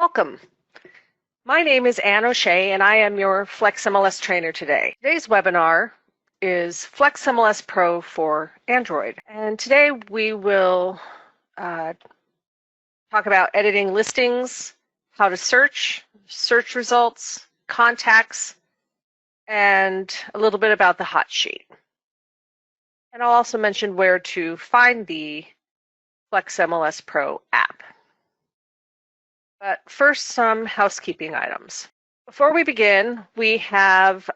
Welcome. My name is Ann O'Shea, and I am your FLEXMLS trainer today. Today's webinar is FLEXMLS Pro for Android. And today we will talk about editing listings, how to search results, contacts, and a little bit about the hot sheet. And I'll also mention where to find the FLEXMLS Pro app. But first, some housekeeping items. Before we begin, we have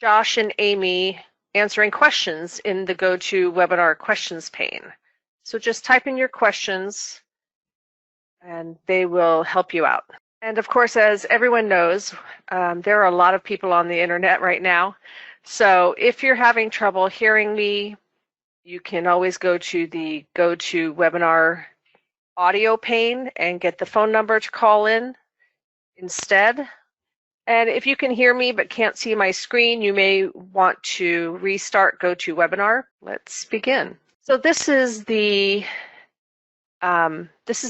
Josh and Amy answering questions in the GoToWebinar questions pane. So just type in your questions and they will help you out. And of course, as everyone knows, there are a lot of people on the internet right now. So if you're having trouble hearing me, you can always go to the GoToWebinar audio pane and get the phone number to call in instead. And if you can hear me but can't see my screen, you may want to restart GoToWebinar. Let's begin. So this is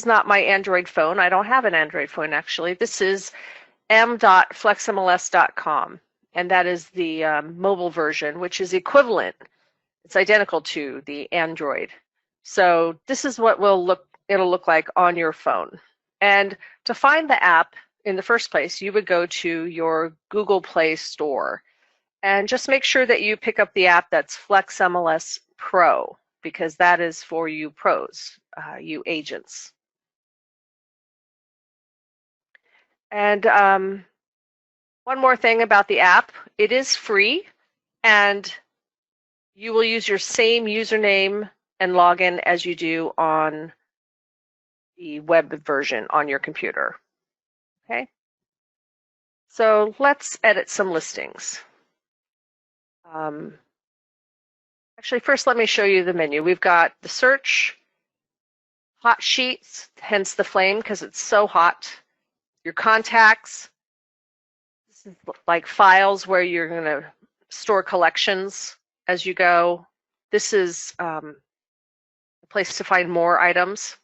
not my Android phone. I don't have an Android phone actually. This is m.flexmls.com, and that is the mobile version, which is equivalent. It's identical to the Android. So this is what it'll look like on your phone. And to find the app in the first place, you would go to your Google Play Store and just make sure that you pick up the app that's FLEXMLS Pro, because that is for you pros, you agents. And one more thing about the app, it is free and you will use your same username and login as you do on the web version on your computer. Okay, so let's edit some listings. Actually, first let me show you the menu. We've got the search, hot sheets, hence the flame because it's so hot, your contacts, this is like files where you're going to store collections as you go. This is a place to find more items.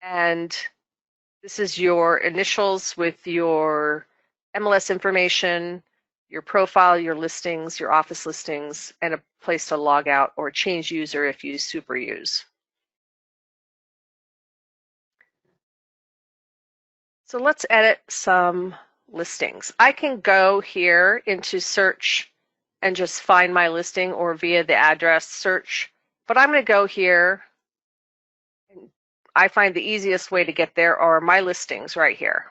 And this is your initials with your MLS information, your profile, your listings, your office listings, and a place to log out or change user if you super use. So let's edit some listings. I can go here into search and just find my listing or via the address search, but I'm going to go here. I find the easiest way to get there are my listings right here.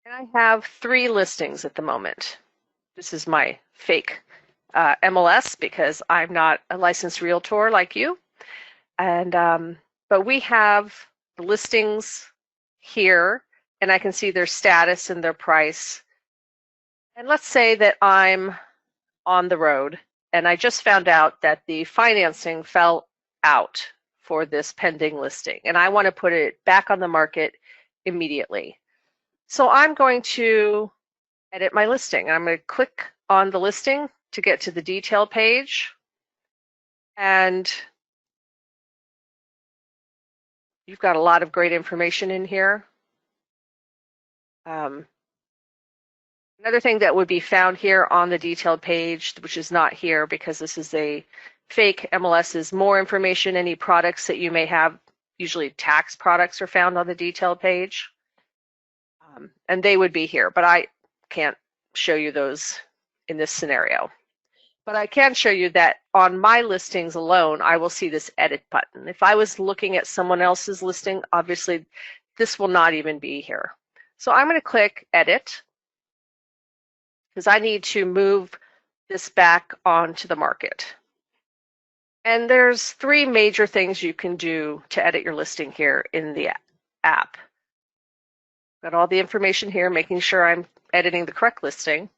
And I have 3 listings at the moment. This is my fake MLS because I'm not a licensed realtor like you. And but we have the listings here, and I can see their status and their price. And let's say that I'm on the road and I just found out that the financing fell out for this pending listing, and I want to put it back on the market immediately. So I'm going to edit my listing. I'm going to click on the listing to get to the detail page. And you've got a lot of great information in here. Another thing that would be found here on the detailed page, which is not here because this is a fake MLS, is more information, any products that you may have. Usually tax products are found on the detailed page. And they would be here, but I can't show you those in this scenario. But I can show you that on my listings alone, I will see this edit button. If I was looking at someone else's listing, obviously this will not even be here. So I'm going to click edit because I need to move this back onto the market. And there's 3 major things you can do to edit your listing here in the app. Got all the information here, making sure I'm editing the correct listing.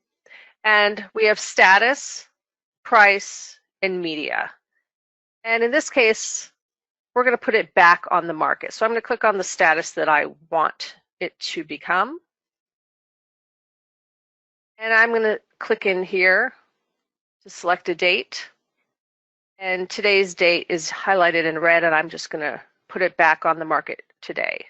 And we have status, price, and media. And in this case, we're going to put it back on the market. So I'm going to click on the status that I want it to become. And I'm going to click in here to select a date. And today's date is highlighted in red, and I'm just going to put it back on the market today.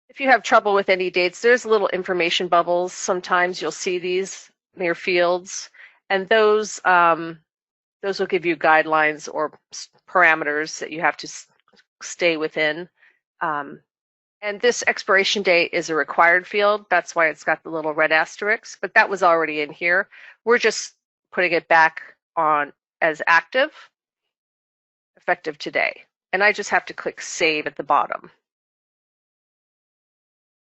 If you have trouble with any dates, there's little information bubbles. Sometimes you'll see these near fields, and those will give you guidelines or parameters that you have to stay within. And this expiration date is a required field. That's why it's got the little red asterisk, but that was already in here. We're just putting it back on as active, effective today. And I just have to click Save at the bottom.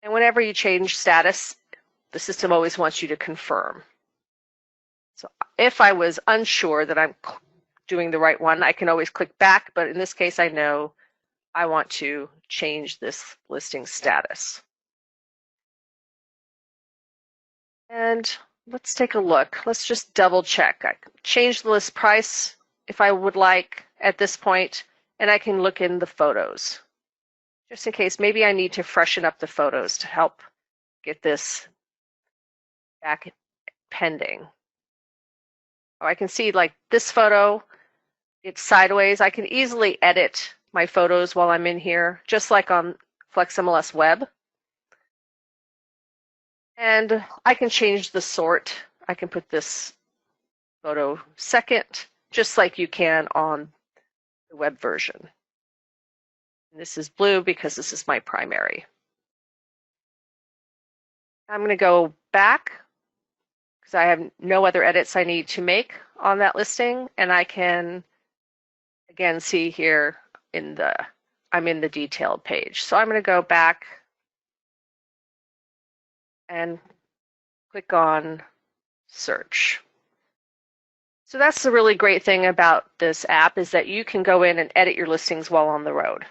And whenever you change status, the system always wants you to confirm. So if I was unsure that I'm doing the right one, I can always click back, but in this case, I know I want to change this listing status. And let's take a look. Let's just double check. I can change the list price if I would like at this point, and I can look in the photos. Just in case, maybe I need to freshen up the photos to help get this back pending. Oh, I can see like this photo, it's sideways. I can easily edit my photos while I'm in here, just like on FLEXMLS Web. And I can change the sort. I can put this photo second, just like you can on the web version. And this is blue because this is my primary. I'm going to go back because I have no other edits I need to make on that listing, and I can again see here I'm in the detailed page. So I'm going to go back and click on search. So that's the really great thing about this app, is that you can go in and edit your listings while on the road.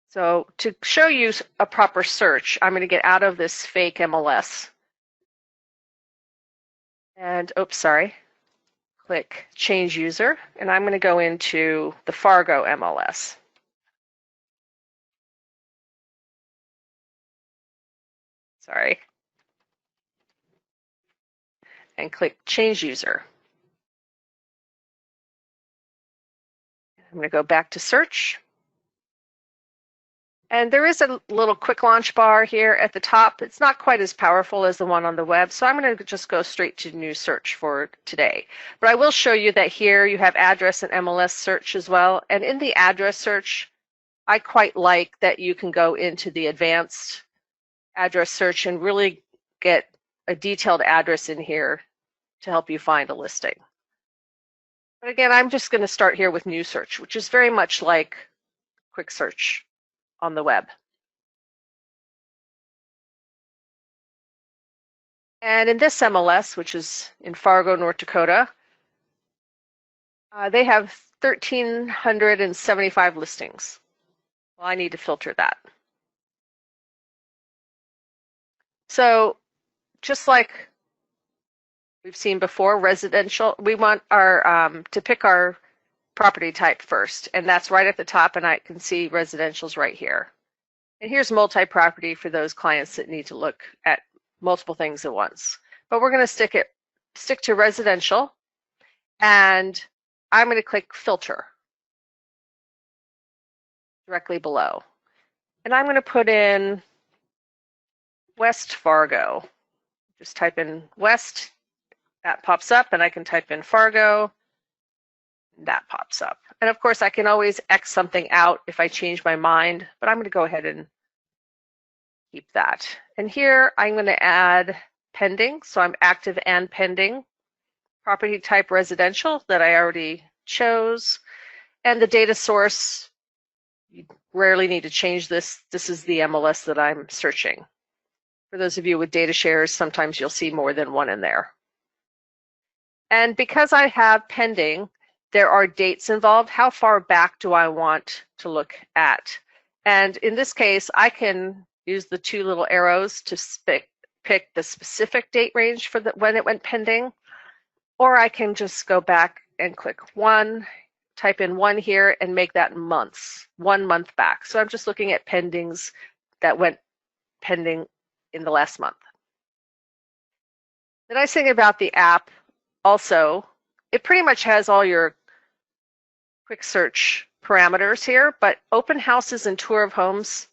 So to show you a proper search, I'm going to get out of this fake MLS. And oops, sorry. Click Change User, and I'm going to go into the Fargo MLS. Sorry. And click Change User. I'm going to go back to search. And there is a little quick launch bar here at the top. It's not quite as powerful as the one on the web, so I'm going to just go straight to new search for today. But I will show you that here you have address and MLS search as well. And in the address search, I quite like that you can go into the advanced address search and really get a detailed address in here to help you find a listing. But again, I'm just going to start here with new search, which is very much like quick search on the web. And in this MLS, which is in Fargo, North Dakota, they have 1,375 listings. Well, I need to filter that. So just like we've seen before, residential, we want our to pick our property type first, and that's right at the top, and I can see residential's right here. And here's multi-property for those clients that need to look at multiple things at once. But we're going to stick to residential, and I'm going to click Filter directly below. And I'm going to put in West Fargo. Just type in West, that pops up, and I can type in Fargo, that pops up. And of course, I can always X something out if I change my mind, but I'm going to go ahead and keep that. And here I'm going to add pending, so I'm active and pending. Property type residential that I already chose. And the data source, you rarely need to change this. This is the MLS that I'm searching. For those of you with data shares, sometimes you'll see more than one in there. And because I have pending, there are dates involved. How far back do I want to look at? And in this case, I can use the two little arrows to pick the specific date range for when it went pending, or I can just go back and click 1, type in 1 here, and make that months, 1 month back. So I'm just looking at pendings that went pending in the last month. The nice thing about the app also it pretty much has all your quick search parameters here, but open houses and tour of homes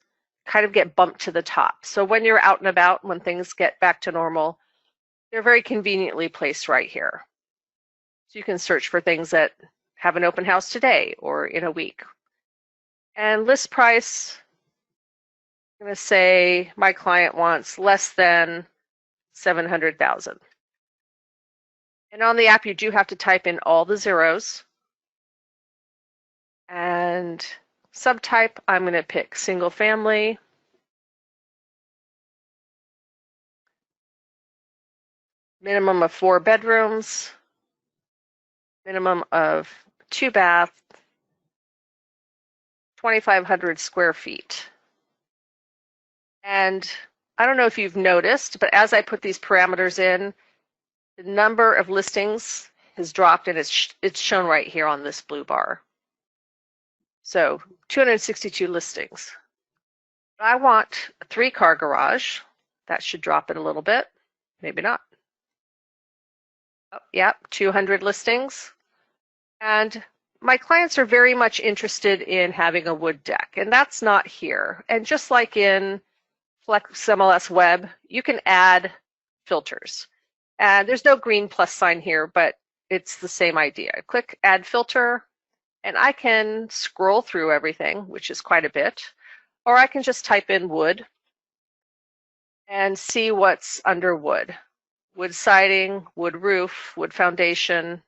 kind of get bumped to the top. So when you're out and about, when things get back to normal, they're very conveniently placed right here. So you can search for things that have an open house today or in a week. And list price, I'm going to say my client wants less than 700,000. And on the app, you do have to type in all the zeros. And subtype, I'm going to pick single family. Minimum of 4 bedrooms. Minimum of 2 baths. 2,500 square feet. And I don't know if you've noticed, but as I put these parameters in, the number of listings has dropped, and it's shown right here on this blue bar. So 262 listings. I want a 3-car garage. That should drop it a little bit. Maybe not. Oh, yep, 200 listings. And my clients are very much interested in having a wood deck, and that's not here. And just like in FLEXMLS Web, you can add filters. And there's no green plus sign here, but it's the same idea. I click Add Filter, and I can scroll through everything, which is quite a bit, or I can just type in wood and see what's under wood. Wood siding, wood roof, wood foundation,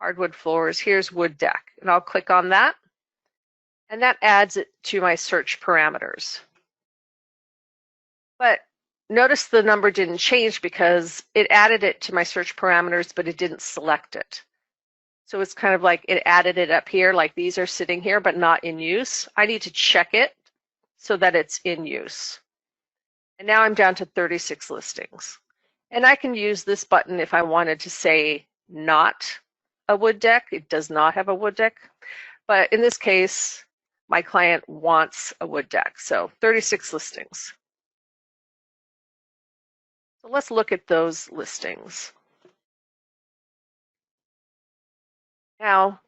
hardwood floors. Here's wood deck, and I'll click on that, and that adds it to my search parameters. But notice the number didn't change because it added it to my search parameters, but it didn't select it. So it's kind of like it added it up here, like these are sitting here, but not in use. I need to check it so that it's in use. And now I'm down to 36 listings. And I can use this button if I wanted to say not a wood deck. It does not have a wood deck. But in this case, my client wants a wood deck. So 36 listings. So let's look at those listings. Now,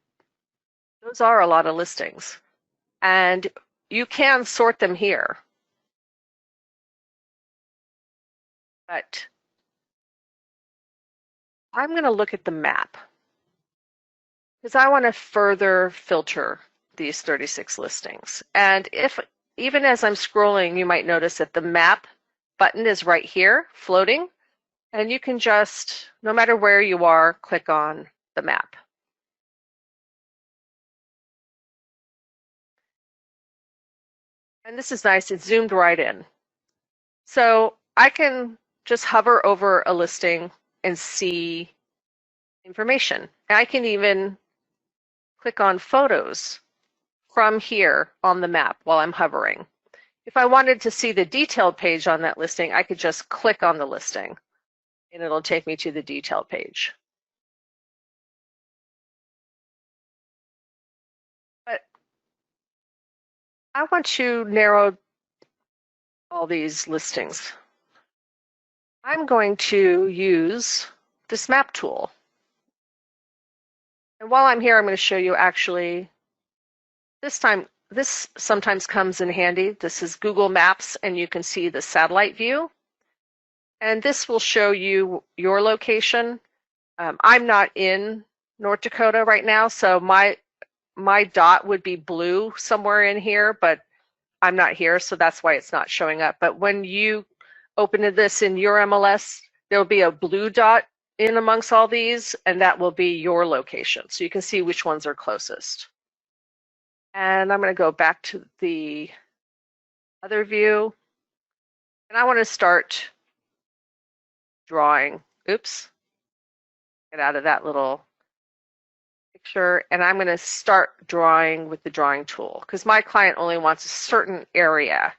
those are a lot of listings, and you can sort them here. But I'm going to look at the map because I want to further filter these 36 listings. And if even as I'm scrolling, you might notice that the map button is right here floating, and you can just, no matter where you are, click on the map. And this is nice, it's zoomed right in. So I can just hover over a listing and see information. And I can even click on photos from here on the map while I'm hovering. If I wanted to see the detailed page on that listing, I could just click on the listing and it'll take me to the detailed page. But I want to narrow all these listings. I'm going to use this map tool. And while I'm here, I'm going to show you actually, this sometimes comes in handy. This is Google Maps, and you can see the satellite view. And this will show you your location. I'm not in North Dakota right now, so my dot would be blue somewhere in here, but I'm not here, so that's why it's not showing up. But when you open this in your MLS, there'll be a blue dot in amongst all these, and that will be your location. So you can see which ones are closest. And I'm going to go back to the other view, and I want to start drawing. Oops, get out of that little picture, and I'm going to start drawing with the drawing tool because my client only wants a certain area.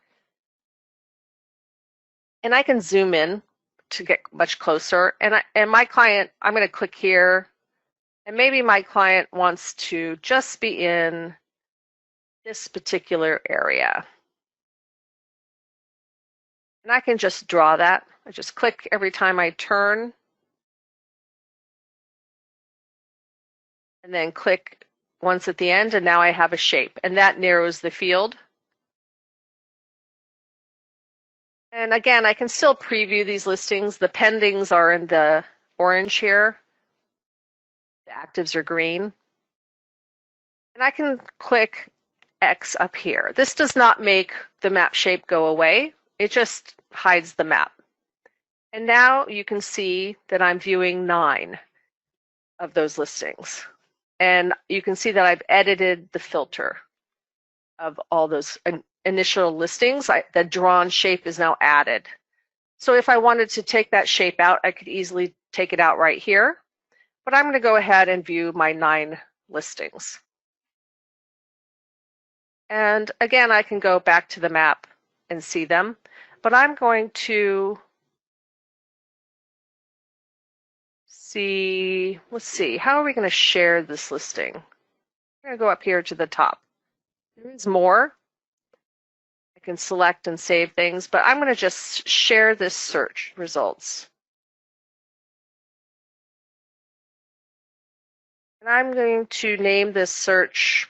And I can zoom in to get much closer. And my client, I'm going to click here, and maybe my client wants to just be in this particular area. And I can just draw that. I just click every time I turn. and then click once at the end, and now I have a shape, and that narrows the field. And again, I can still preview these listings. The pendings are in the orange here. The actives are green. And I can click X up here. This does not make the map shape go away. It just hides the map. And now you can see that I'm viewing 9 of those listings. And you can see that I've edited the filter of all those initial listings. The drawn shape is now added. So if I wanted to take that shape out, I could easily take it out right here. But I'm going to go ahead and view my 9 listings. And again, I can go back to the map and see them. But I'm going to see, let's see, how are we going to share this listing? I'm going to go up here to the top. There is more. I can select and save things, but I'm going to just share this search results. And I'm going to name this search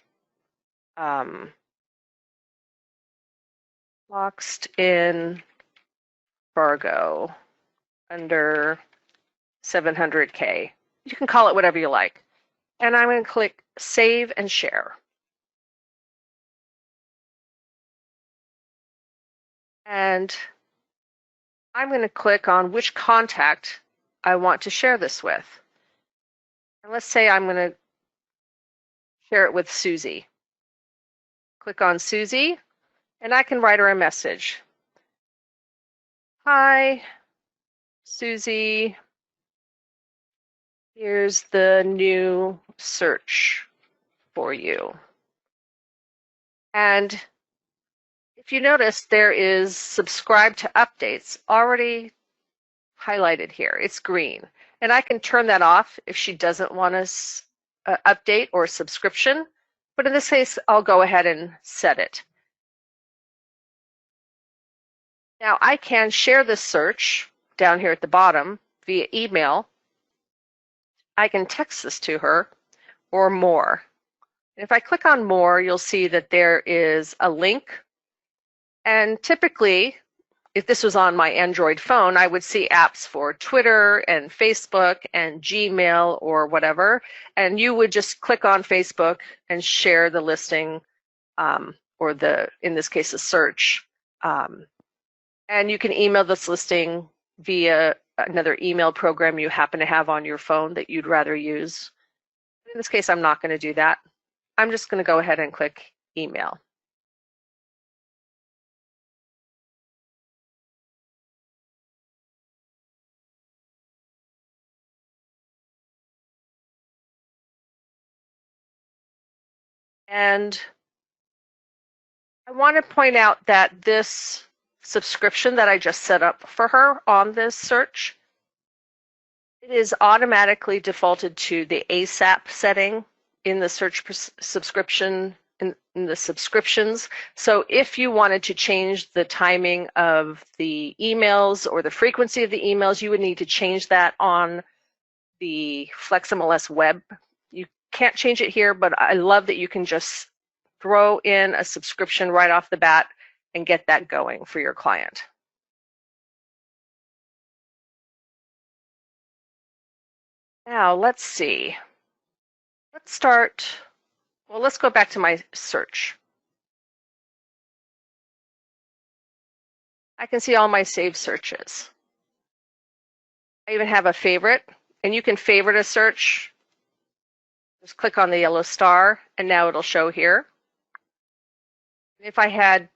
Boxed in Fargo under 700K. You can call it whatever you like. And I'm going to click Save and Share. And I'm going to click on which contact I want to share this with. And let's say I'm going to share it with Susie. Click on Susie, and I can write her a message. Hi, Susie. Here's the new search for you. And if you notice, there is subscribe to updates already highlighted here. It's green. And I can turn that off if she doesn't want a update or subscription. But in this case, I'll go ahead and set it. Now I can share this search down here at the bottom via email. I can text this to her or more. If I click on more, you'll see that there is a link. And typically, if this was on my Android phone, I would see apps for Twitter and Facebook and Gmail or whatever. And you would just click on Facebook and share the listing or in this case, a search. And you can email this listing via another email program you happen to have on your phone that you'd rather use. In this case, I'm not going to do that. I'm just going to go ahead and click email. And I want to point out that this subscription that I just set up for her on this search, it is automatically defaulted to the ASAP setting in the search subscription, in the subscriptions. So if you wanted to change the timing of the emails or the frequency of the emails, you would need to change that on the FLEXMLS web. You can't change it here, but I love that you can just throw in a subscription right off the bat and get that going for your client. Now let's see. Let's go back to my search. I can see all my saved searches. I even have a favorite, and you can favorite a search. Just click on the yellow star, and now it'll show here. If I had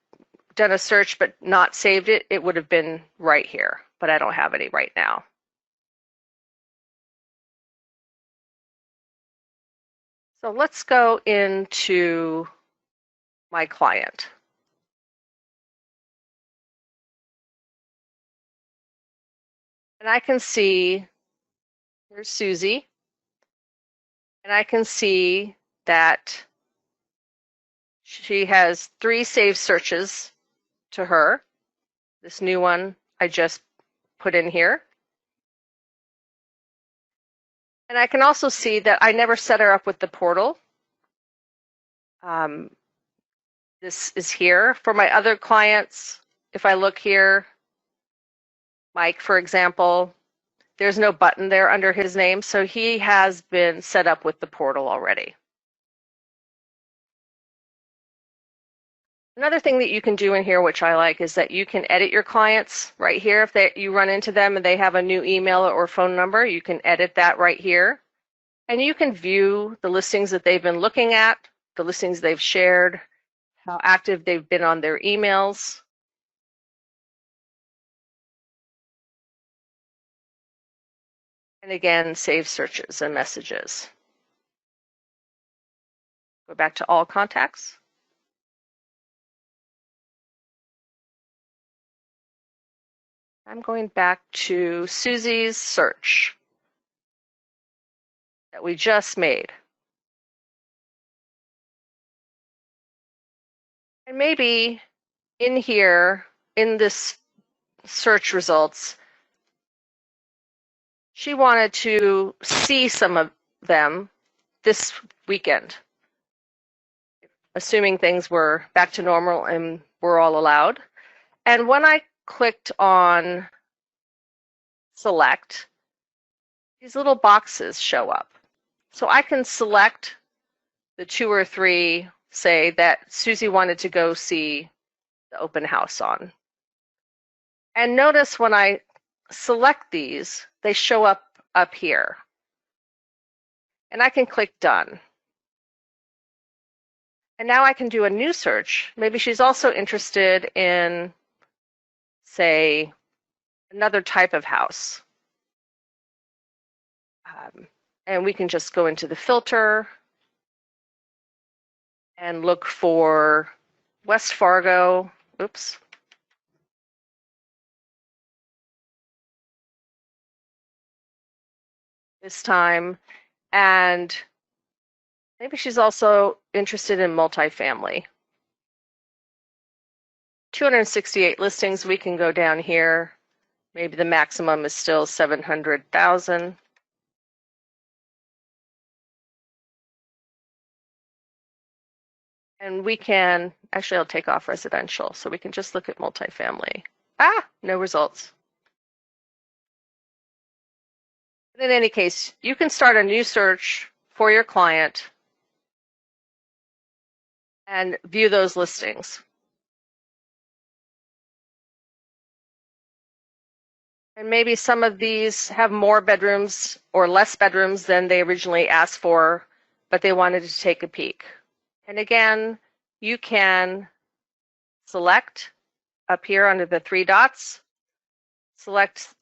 done a search but not saved it, it would have been right here, but I don't have any right now. So let's go into my client. And I can see, here's Susie, and I can see that she has 3 saved searches to her. This new one I just put in here. And I can also see that I never set her up with the portal. This is here. For my other clients, if I look here, Mike, for example, there's no button there under his name, so he has been set up with the portal already. Another thing that you can do in here, which I like, is that you can edit your clients right here. If you run into them and they have a new email or phone number, you can edit that right here. And you can view the listings that they've been looking at, the listings they've shared, how active they've been on their emails. And again, save searches and messages. Go back to all contacts. I'm going back to Susie's search that we just made. And maybe in here, in this search results, she wanted to see some of them this weekend, assuming things were back to normal and we're all allowed. And when I clicked on select, these little boxes show up. So I can select the 2 or 3, say, that Susie wanted to go see the open house on. And notice when I select these, they show up here. And I can click done. And now I can do a new search. Maybe she's also interested in, say, another type of house. And we can just go into the filter and look for West Fargo. Oops. This time. And maybe she's also interested in multifamily. 268 listings. We can go down here. Maybe the maximum is still 700,000. And we can, actually I'll take off residential, so we can just look at multifamily. No results. But in any case, you can start a new search for your client and view those listings. And maybe some of these have more bedrooms or less bedrooms than they originally asked for, but they wanted to take a peek. And again, you can select up here under the 3 dots, select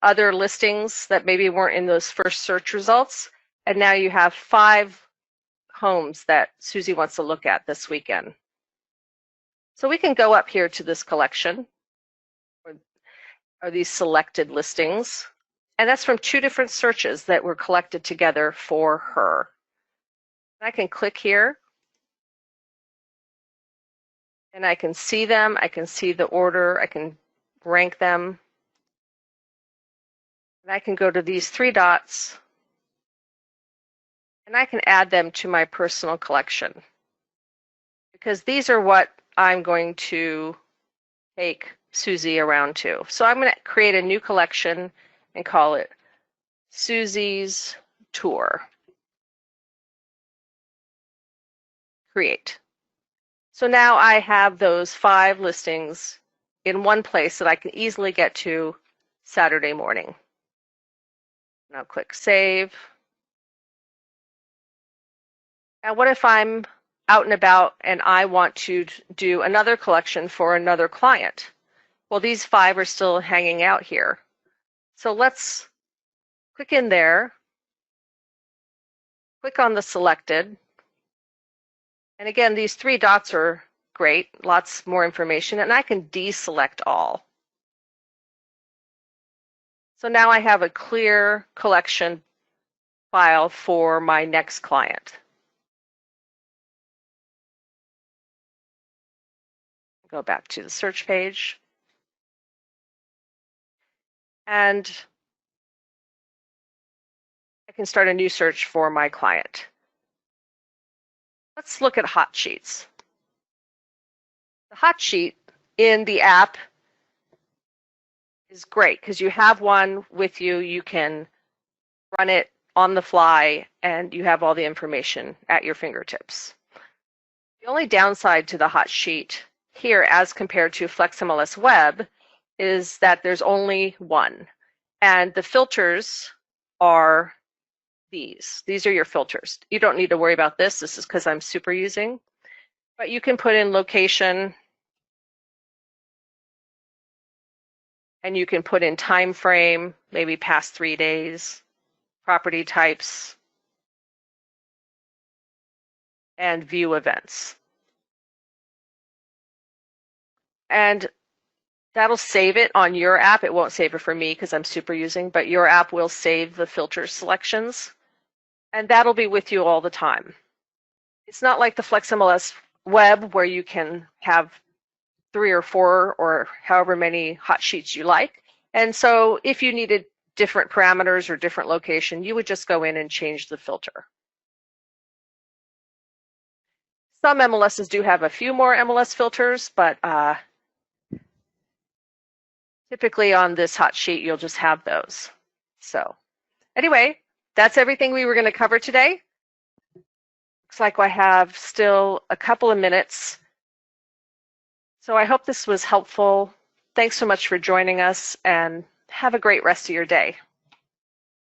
other listings that maybe weren't in those first search results. And now you have 5 homes that Susie wants to look at this weekend. So we can go up here to this collection, or these selected listings. And that's from 2 different searches that were collected together for her. I can click here. And I can see them. I can see the order. I can rank them. And I can go to these 3 dots. And I can add them to my personal collection. Because these are what I'm going to take Susie around to. So I'm going to create a new collection and call it Susie's Tour. Create. So now I have those 5 listings in one place that I can easily get to Saturday morning. Now click Save. Now what if I'm out and about and I want to do another collection for another client? Well, these 5 are still hanging out here. So let's click in there, click on the selected. And again, these 3 dots are great, lots more information, and I can deselect all. So now I have a clear collection file for my next client. Go back to the search page. And I can start a new search for my client. Let's look at hot sheets. The hot sheet in the app is great because you have one with you. You can run it on the fly and you have all the information at your fingertips. The only downside to the hot sheet here as compared to FLEXMLS Web is that there's only one. And the filters are these. These are your filters. You don't need to worry about this. This is because I'm super using. But you can put in location and you can put in time frame, maybe past 3 days, property types, and view events. And that'll save it on your app. It won't save it for me because I'm super using, but your app will save the filter selections. And that'll be with you all the time. It's not like the FLEXMLS Web where you can have 3 or 4 or however many hot sheets you like. And so if you needed different parameters or different location, you would just go in and change the filter. Some MLSs do have a few more MLS filters, but typically on this hot sheet, you'll just have those. So anyway, that's everything we were going to cover today. Looks like I have still a couple of minutes. So I hope this was helpful. Thanks so much for joining us and have a great rest of your day.